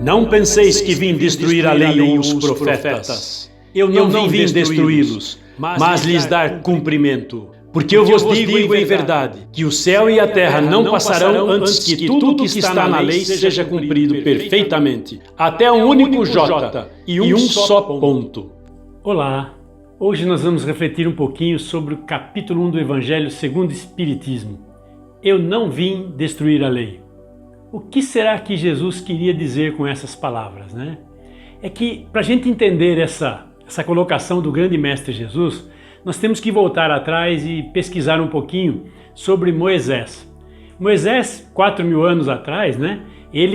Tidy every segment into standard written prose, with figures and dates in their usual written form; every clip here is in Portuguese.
Não penseis que vim destruir a lei ou os profetas. Eu não vim destruí-los, mas lhes dar cumprimento. Porque eu vos digo em verdade, que o céu e a terra não passarão antes que tudo que está na lei seja cumprido perfeitamente, até um único J e um só ponto. Olá! Hoje nós vamos refletir um pouquinho sobre o capítulo 1 do Evangelho segundo o Espiritismo. Eu não vim destruir a lei. O que será que Jesus queria dizer com essas palavras, né? É que, para a gente entender essa colocação do grande mestre Jesus, nós temos que voltar atrás e pesquisar um pouquinho sobre Moisés. Moisés, 4.000 anos atrás, né?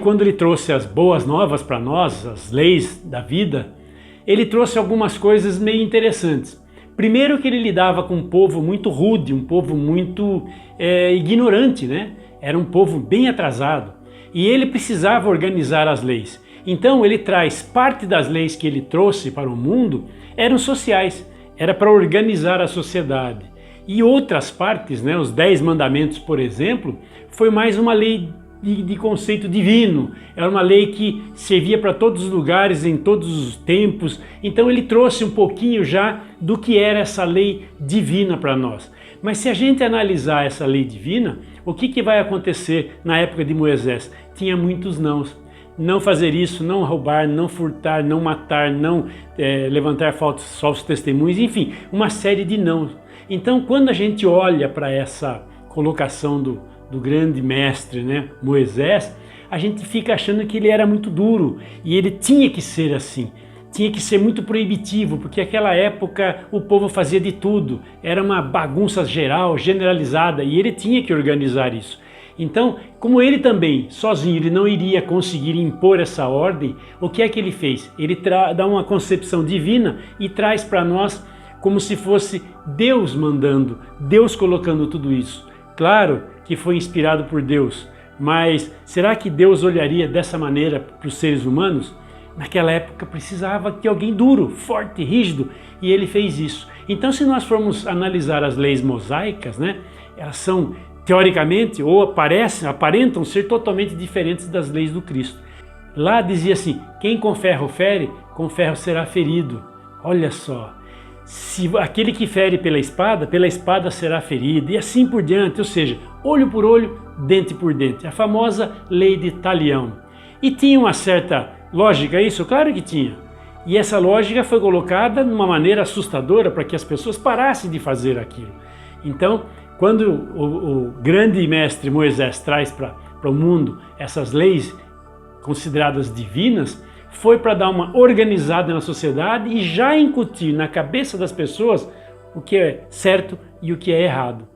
Quando ele trouxe as boas novas para nós, as leis da vida, ele trouxe algumas coisas meio interessantes. Primeiro que ele lidava com um povo muito rude, um povo muito ignorante, né? Era um povo bem atrasado. E ele precisava organizar as leis. Então ele traz parte das leis que ele trouxe para o mundo eram sociais, era para organizar a sociedade. E outras partes, né, os 10 mandamentos, por exemplo, foi mais uma lei de conceito divino, era uma lei que servia para todos os lugares, em todos os tempos. Então ele trouxe um pouquinho já do que era essa lei divina para nós. Mas se a gente analisar essa lei divina, o que vai acontecer na época de Moisés? Tinha muitos nãos. Não fazer isso, não roubar, não furtar, não matar, não levantar falsos testemunhos, enfim, uma série de nãos. Então, quando a gente olha para essa colocação do grande mestre, né, Moisés, a gente fica achando que ele era muito duro e ele tinha que ser assim. Tinha que ser muito proibitivo, porque naquela época o povo fazia de tudo, era uma bagunça geral, generalizada, e ele tinha que organizar isso. Então, como ele também, sozinho, ele não iria conseguir impor essa ordem, o que é que ele fez? Ele dá uma concepção divina e traz para nós como se fosse Deus mandando, Deus colocando tudo isso. Claro que foi inspirado por Deus, mas será que Deus olharia dessa maneira para os seres humanos? Naquela época precisava de alguém duro, forte, rígido, e ele fez isso. Então, se nós formos analisar as leis mosaicas, né, elas são, teoricamente, ou aparentam ser totalmente diferentes das leis do Cristo. Lá dizia assim, quem com ferro fere, com ferro será ferido. Olha só, se aquele que fere pela espada será ferido, e assim por diante, ou seja, olho por olho, dente por dente. A famosa lei de Talião. E tinha uma certa lógica isso? Claro que tinha. E essa lógica foi colocada de uma maneira assustadora para que as pessoas parassem de fazer aquilo. Então, quando o grande mestre Moisés traz para o mundo essas leis consideradas divinas, foi para dar uma organizada na sociedade e já incutir na cabeça das pessoas o que é certo e o que é errado.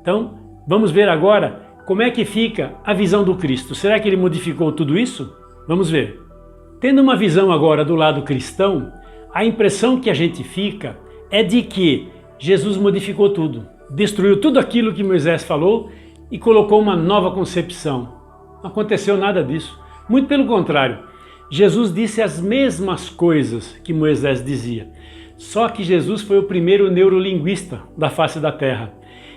Então, vamos ver agora como é que fica a visão do Cristo. Será que ele modificou tudo isso? Vamos ver. Tendo uma visão agora do lado cristão, a impressão que a gente fica é de que Jesus modificou tudo, destruiu tudo aquilo que Moisés falou e colocou uma nova concepção. Não aconteceu nada disso. Muito pelo contrário, Jesus disse as mesmas coisas que Moisés dizia. Só que Jesus foi o primeiro neurolinguista da face da terra.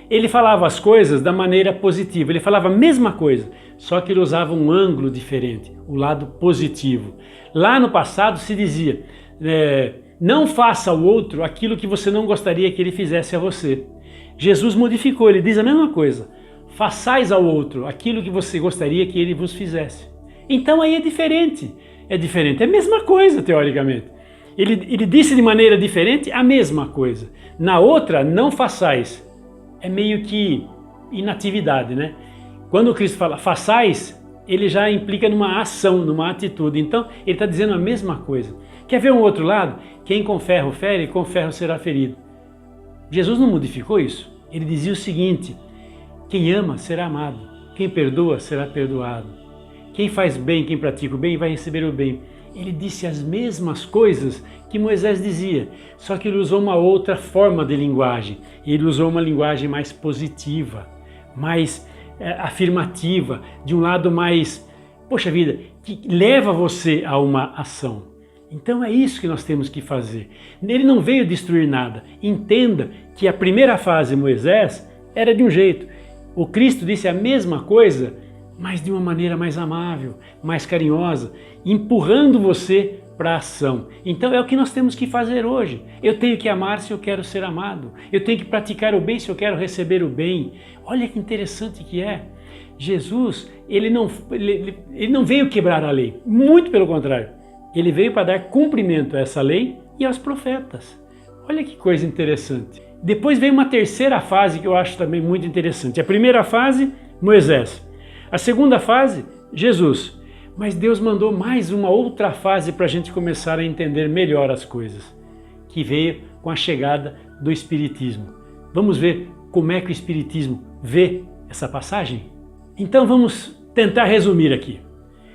Ele falava as coisas da maneira positiva, ele falava a mesma coisa, só que ele usava um ângulo diferente, o lado positivo. Lá no passado se dizia, não faça ao outro aquilo que você não gostaria que ele fizesse a você. Jesus modificou, ele diz a mesma coisa, façais ao outro aquilo que você gostaria que ele vos fizesse. Então aí é diferente, é a mesma coisa teoricamente. Ele disse de maneira diferente a mesma coisa. Na outra, não façais. É meio que inatividade, né? Quando o Cristo fala façais, ele já implica numa ação, numa atitude. Então, ele está dizendo a mesma coisa. Quer ver um outro lado? Quem com ferro fere, com ferro será ferido. Jesus não modificou isso. Ele dizia o seguinte, quem ama será amado, quem perdoa será perdoado. Quem faz bem, quem pratica o bem, vai receber o bem. Ele disse as mesmas coisas que Moisés dizia, só que ele usou uma outra forma de linguagem. Ele usou uma linguagem mais positiva, mais afirmativa, de um lado mais, poxa vida, que leva você a uma ação. Então é isso que nós temos que fazer. Ele não veio destruir nada. Entenda que a primeira fase, Moisés, era de um jeito. O Cristo disse a mesma coisa mas de uma maneira mais amável, mais carinhosa, empurrando você para a ação. Então é o que nós temos que fazer hoje. Eu tenho que amar se eu quero ser amado. Eu tenho que praticar o bem se eu quero receber o bem. Olha que interessante que é. Jesus, ele não veio quebrar a lei, muito pelo contrário. Ele veio para dar cumprimento a essa lei e aos profetas. Olha que coisa interessante. Depois vem uma terceira fase que eu acho também muito interessante. A primeira fase, Moisés. A segunda fase, Jesus. Mas Deus mandou mais uma outra fase para a gente começar a entender melhor as coisas, que veio com a chegada do Espiritismo. Vamos ver como é que o Espiritismo vê essa passagem? Então vamos tentar resumir aqui.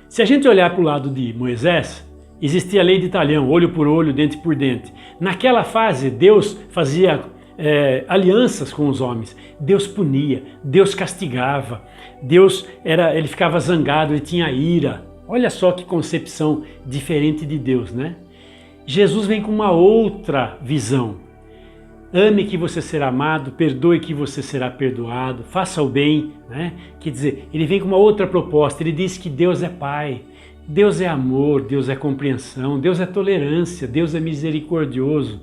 Se a gente olhar para o lado de Moisés, existia a lei de talhão, olho por olho, dente por dente. Naquela fase, Deus fazia alianças com os homens. Deus punia, Deus castigava, ele ficava zangado, ele tinha ira. Olha só que concepção diferente de Deus, né? Jesus vem com uma outra visão. Ame que você será amado, perdoe que você será perdoado, faça o bem, né? Quer dizer, ele vem com uma outra proposta, ele diz que Deus é Pai, Deus é amor, Deus é compreensão, Deus é tolerância, Deus é misericordioso.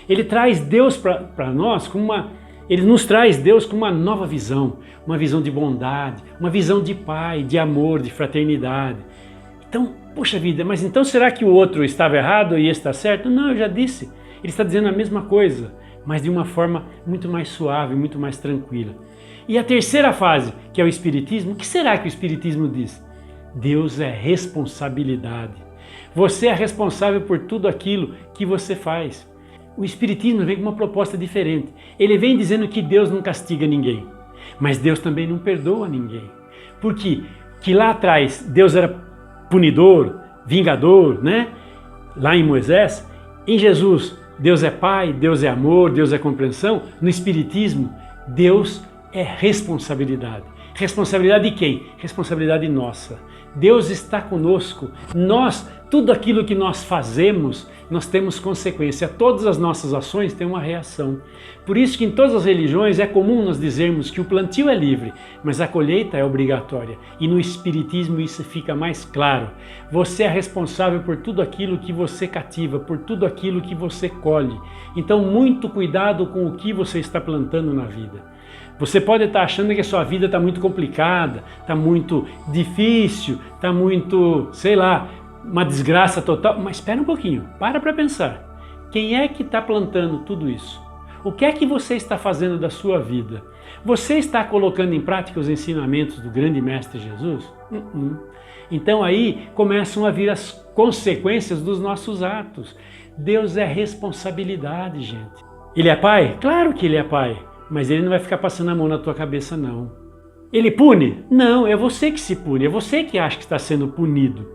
Ele traz Deus para nós ele nos traz Deus com uma nova visão, uma visão de bondade, uma visão de Pai, de amor, de fraternidade. Então, poxa vida, mas então será que o outro estava errado e esse está certo? Não, eu já disse, ele está dizendo a mesma coisa, mas de uma forma muito mais suave, muito mais tranquila. E a terceira fase, que é o Espiritismo, o que será que o Espiritismo diz? Deus é responsabilidade. Você é responsável por tudo aquilo que você faz. O Espiritismo vem com uma proposta diferente. Ele vem dizendo que Deus não castiga ninguém, mas Deus também não perdoa ninguém. Porque que lá atrás Deus era punidor, vingador, né? Lá em Moisés, em Jesus, Deus é Pai, Deus é amor, Deus é compreensão. No Espiritismo, Deus é responsabilidade. Responsabilidade de quem? Responsabilidade nossa. Deus está conosco. Tudo aquilo que nós fazemos, nós temos consequência. Todas as nossas ações têm uma reação. Por isso que em todas as religiões é comum nós dizermos que o plantio é livre, mas a colheita é obrigatória. E no Espiritismo isso fica mais claro. Você é responsável por tudo aquilo que você cativa, por tudo aquilo que você colhe. Então muito cuidado com o que você está plantando na vida. Você pode estar achando que a sua vida está muito complicada, está muito difícil, está muito, sei lá, uma desgraça total. Mas espera um pouquinho, para pensar. Quem é que está plantando tudo isso? O que é que você está fazendo da sua vida? Você está colocando em prática os ensinamentos do grande Mestre Jesus? Então aí começam a vir as consequências dos nossos atos. Deus é responsabilidade, gente. Ele é Pai? Claro que Ele é Pai. Mas Ele não vai ficar passando a mão na tua cabeça, não. Ele pune? Não, é você que se pune, é você que acha que está sendo punido.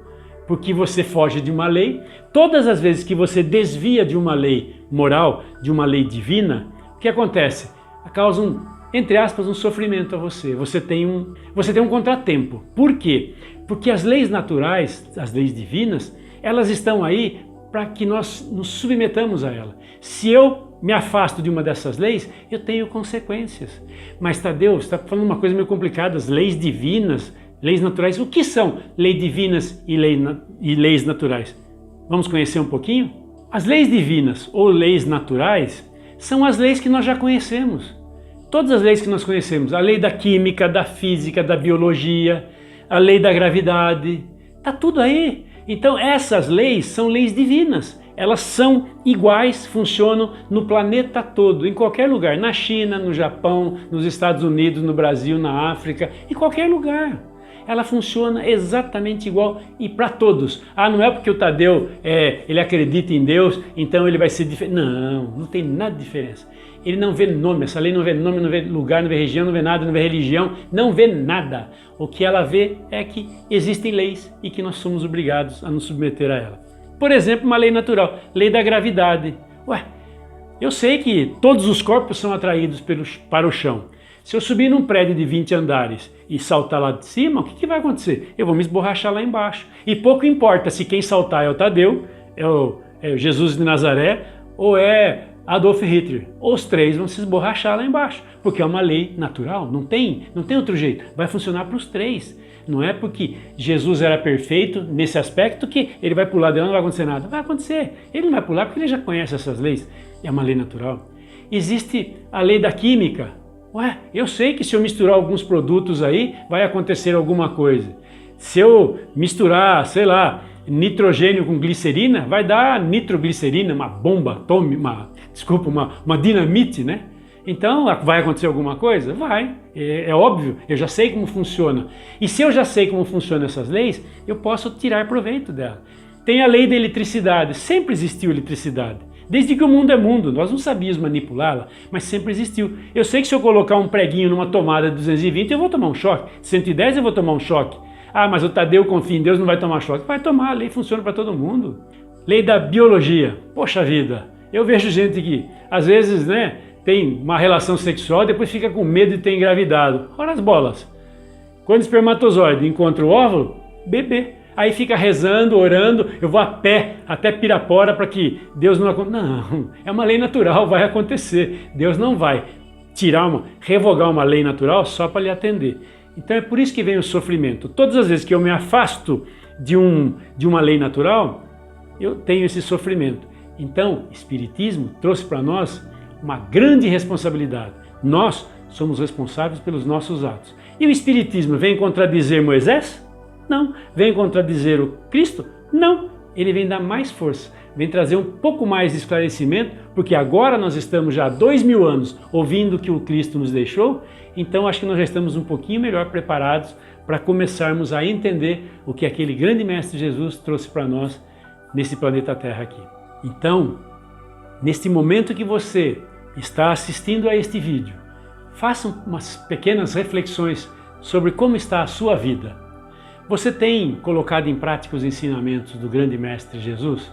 Porque você foge de uma lei. Todas as vezes que você desvia de uma lei moral, de uma lei divina, o que acontece? Causa entre aspas, um sofrimento a você. Você tem um contratempo. Por quê? Porque as leis naturais, as leis divinas, elas estão aí para que nós nos submetamos a ela. Se eu me afasto de uma dessas leis, eu tenho consequências. Mas Tadeu, você está falando uma coisa meio complicada, as leis divinas, leis naturais. O que são leis divinas e leis naturais? Vamos conhecer um pouquinho? As leis divinas ou leis naturais são as leis que nós já conhecemos. Todas as leis que nós conhecemos, a lei da química, da física, da biologia, a lei da gravidade, está tudo aí. Então essas leis são leis divinas. Elas são iguais, funcionam no planeta todo, em qualquer lugar, na China, no Japão, nos Estados Unidos, no Brasil, na África, em qualquer lugar. Ela funciona exatamente igual e para todos. Ah, não é porque o Tadeu ele acredita em Deus, então ele vai ser diferente. Não tem nada de diferença. Ele não vê nome, essa lei não vê nome, não vê lugar, não vê região, não vê nada, não vê religião, não vê nada. O que ela vê é que existem leis e que nós somos obrigados a nos submeter a ela. Por exemplo, uma lei natural, lei da gravidade. Eu sei que todos os corpos são atraídos para o chão. Se eu subir num prédio de 20 andares e saltar lá de cima, o que vai acontecer? Eu vou me esborrachar lá embaixo. E pouco importa se quem saltar é o Tadeu, é o Jesus de Nazaré, ou é Adolf Hitler. Os três vão se esborrachar lá embaixo, porque é uma lei natural, não tem outro jeito. Vai funcionar para os três. Não é porque Jesus era perfeito nesse aspecto que ele vai pular dela e não vai acontecer nada. Vai acontecer. Ele não vai pular porque ele já conhece essas leis. É uma lei natural. Existe a lei da química. Ué, eu sei que se eu misturar alguns produtos aí, vai acontecer alguma coisa. Se eu misturar, sei lá, nitrogênio com glicerina, vai dar nitroglicerina, uma bomba atômica, uma dinamite, né? Então, vai acontecer alguma coisa? Vai, é óbvio, eu já sei como funciona. E se eu já sei como funcionam essas leis, eu posso tirar proveito dela. Tem a lei da eletricidade, sempre existiu eletricidade. Desde que o mundo é mundo, nós não sabíamos manipulá-la, mas sempre existiu. Eu sei que se eu colocar um preguinho numa tomada de 220, eu vou tomar um choque. 110 eu vou tomar um choque. Ah, mas o Tadeu confia em Deus, não vai tomar choque. Vai tomar, a lei funciona para todo mundo. Lei da biologia. Poxa vida, eu vejo gente que, às vezes, né, tem uma relação sexual e depois fica com medo de ter engravidado. Ora as bolas. Quando o espermatozoide encontra o óvulo, bebê. Aí fica rezando, orando, eu vou a pé até Pirapora para que Deus não aconteça. Não, é uma lei natural, vai acontecer. Deus não vai revogar uma lei natural só para lhe atender. Então é por isso que vem o sofrimento. Todas as vezes que eu me afasto de uma lei natural, eu tenho esse sofrimento. Então, o Espiritismo trouxe para nós uma grande responsabilidade. Nós somos responsáveis pelos nossos atos. E o Espiritismo vem contradizer Moisés? Não. Vem contradizer o Cristo? Não. Ele vem dar mais força, vem trazer um pouco mais de esclarecimento, porque agora nós estamos já há 2000 anos ouvindo o que o Cristo nos deixou, então acho que nós já estamos um pouquinho melhor preparados para começarmos a entender o que aquele grande Mestre Jesus trouxe para nós nesse planeta Terra aqui. Então, neste momento que você está assistindo a este vídeo, faça umas pequenas reflexões sobre como está a sua vida. Você tem colocado em prática os ensinamentos do grande Mestre Jesus?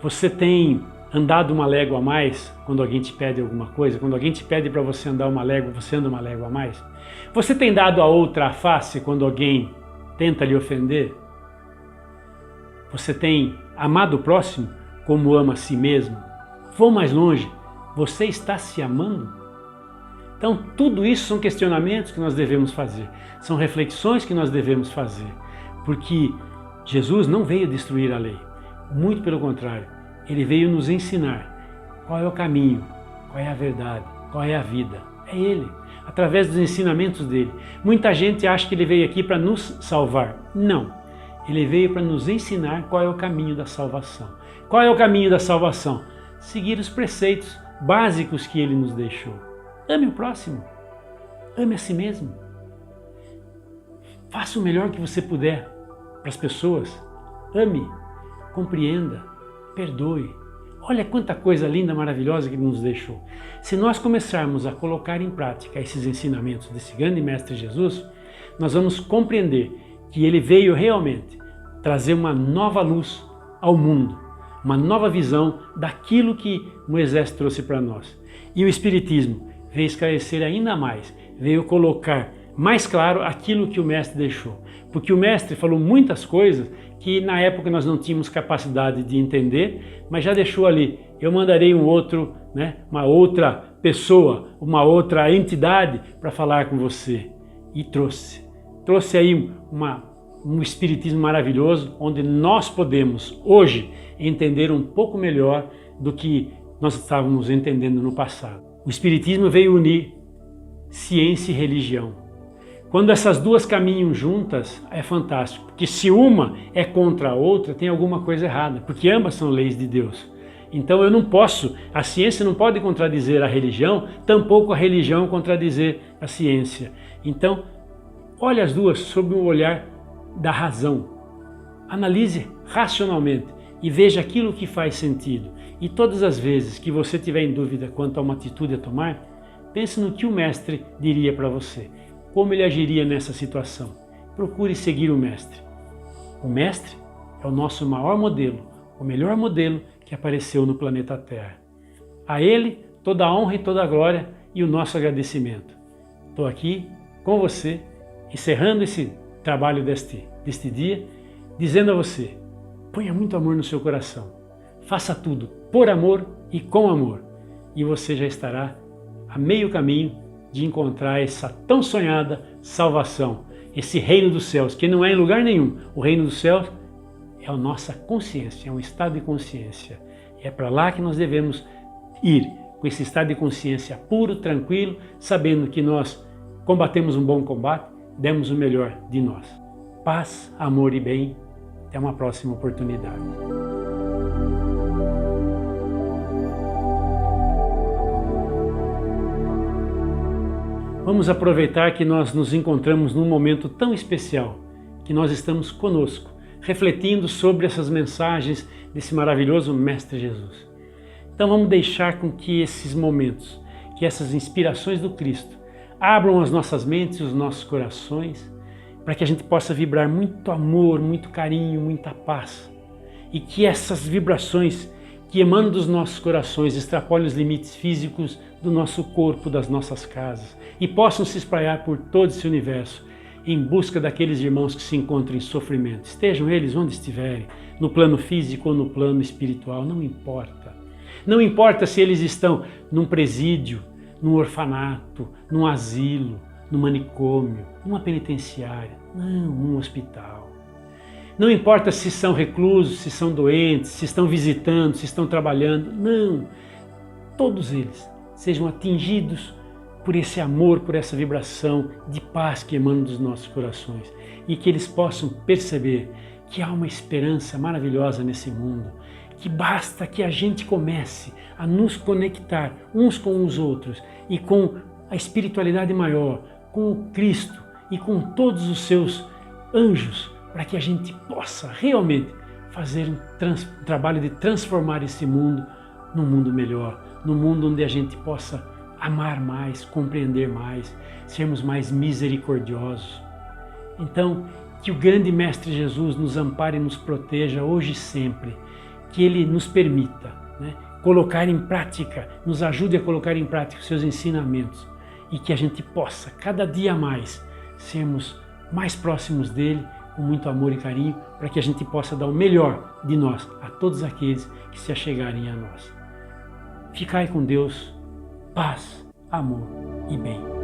Você tem andado uma légua a mais quando alguém te pede alguma coisa? Quando alguém te pede para você andar uma légua, você anda uma légua a mais? Você tem dado a outra face quando alguém tenta lhe ofender? Você tem amado o próximo como ama a si mesmo? Vou mais longe, você está se amando? Então, tudo isso são questionamentos que nós devemos fazer, são reflexões que nós devemos fazer, porque Jesus não veio destruir a lei, muito pelo contrário, ele veio nos ensinar qual é o caminho, qual é a verdade, qual é a vida, é ele, através dos ensinamentos dele. Muita gente acha que ele veio aqui para nos salvar, não, ele veio para nos ensinar qual é o caminho da salvação. Qual é o caminho da salvação? Seguir os preceitos básicos que ele nos deixou. Ame o próximo, ame a si mesmo, faça o melhor que você puder para as pessoas, ame, compreenda, perdoe. Olha quanta coisa linda, maravilhosa que ele nos deixou. Se nós começarmos a colocar em prática esses ensinamentos desse grande Mestre Jesus, nós vamos compreender que ele veio realmente trazer uma nova luz ao mundo, uma nova visão daquilo que Moisés trouxe para nós. E o Espiritismo veio esclarecer ainda mais, veio colocar mais claro aquilo que o Mestre deixou. Porque o Mestre falou muitas coisas que na época nós não tínhamos capacidade de entender, mas já deixou ali, eu mandarei um outro, uma outra pessoa, uma outra entidade para falar com você. E trouxe aí um Espiritismo maravilhoso, onde nós podemos hoje entender um pouco melhor do que nós estávamos entendendo no passado. O Espiritismo veio unir ciência e religião. Quando essas duas caminham juntas, é fantástico, porque se uma é contra a outra, tem alguma coisa errada, porque ambas são leis de Deus. Então a ciência não pode contradizer a religião, tampouco a religião contradizer a ciência. Então, olhe as duas sob o olhar da razão. Analise racionalmente e veja aquilo que faz sentido. E todas as vezes que você tiver em dúvida quanto a uma atitude a tomar, pense no que o Mestre diria para você, como ele agiria nessa situação. Procure seguir o Mestre. O Mestre é o nosso maior modelo, o melhor modelo que apareceu no planeta Terra. A ele toda a honra e toda a glória e o nosso agradecimento. Estou aqui com você, encerrando esse trabalho deste dia, dizendo a você, ponha muito amor no seu coração. Faça tudo por amor e com amor. e você já estará a meio caminho de encontrar essa tão sonhada salvação, esse reino dos céus, que não é em lugar nenhum. O reino dos céus é a nossa consciência, é um estado de consciência. É para lá que nós devemos ir, com esse estado de consciência puro, tranquilo, sabendo que nós combatemos um bom combate, demos o melhor de nós. Paz, amor e bem. Até uma próxima oportunidade. Vamos aproveitar que nós nos encontramos num momento tão especial, que nós estamos conosco, refletindo sobre essas mensagens desse maravilhoso Mestre Jesus. Então vamos deixar com que esses momentos, que essas inspirações do Cristo abram as nossas mentes e os nossos corações, para que a gente possa vibrar muito amor, muito carinho, muita paz. E que essas vibrações que emanam dos nossos corações extrapolem os limites físicos do nosso corpo, das nossas casas, e possam se espalhar por todo esse universo, em busca daqueles irmãos que se encontram em sofrimento. Estejam eles onde estiverem, no plano físico ou no plano espiritual, não importa. Não importa se eles estão num presídio, num orfanato, num asilo, num manicômio, numa penitenciária, não, num hospital. Não importa se são reclusos, se são doentes, se estão visitando, se estão trabalhando, não. Todos eles sejam atingidos por esse amor, por essa vibração de paz que emana dos nossos corações e que eles possam perceber que há uma esperança maravilhosa nesse mundo, que basta que a gente comece a nos conectar uns com os outros e com a espiritualidade maior, com o Cristo e com todos os seus anjos, para que a gente possa realmente fazer um trabalho de transformar esse mundo num mundo melhor, num mundo onde a gente possa amar mais, compreender mais, sermos mais misericordiosos. Então, que o grande Mestre Jesus nos ampare e nos proteja hoje e sempre, que Ele nos permita, colocar em prática, nos ajude a colocar em prática os seus ensinamentos e que a gente possa, cada dia mais, sermos mais próximos dEle, com muito amor e carinho, para que a gente possa dar o melhor de nós a todos aqueles que se achegarem a nós. Ficai com Deus, paz, amor e bem.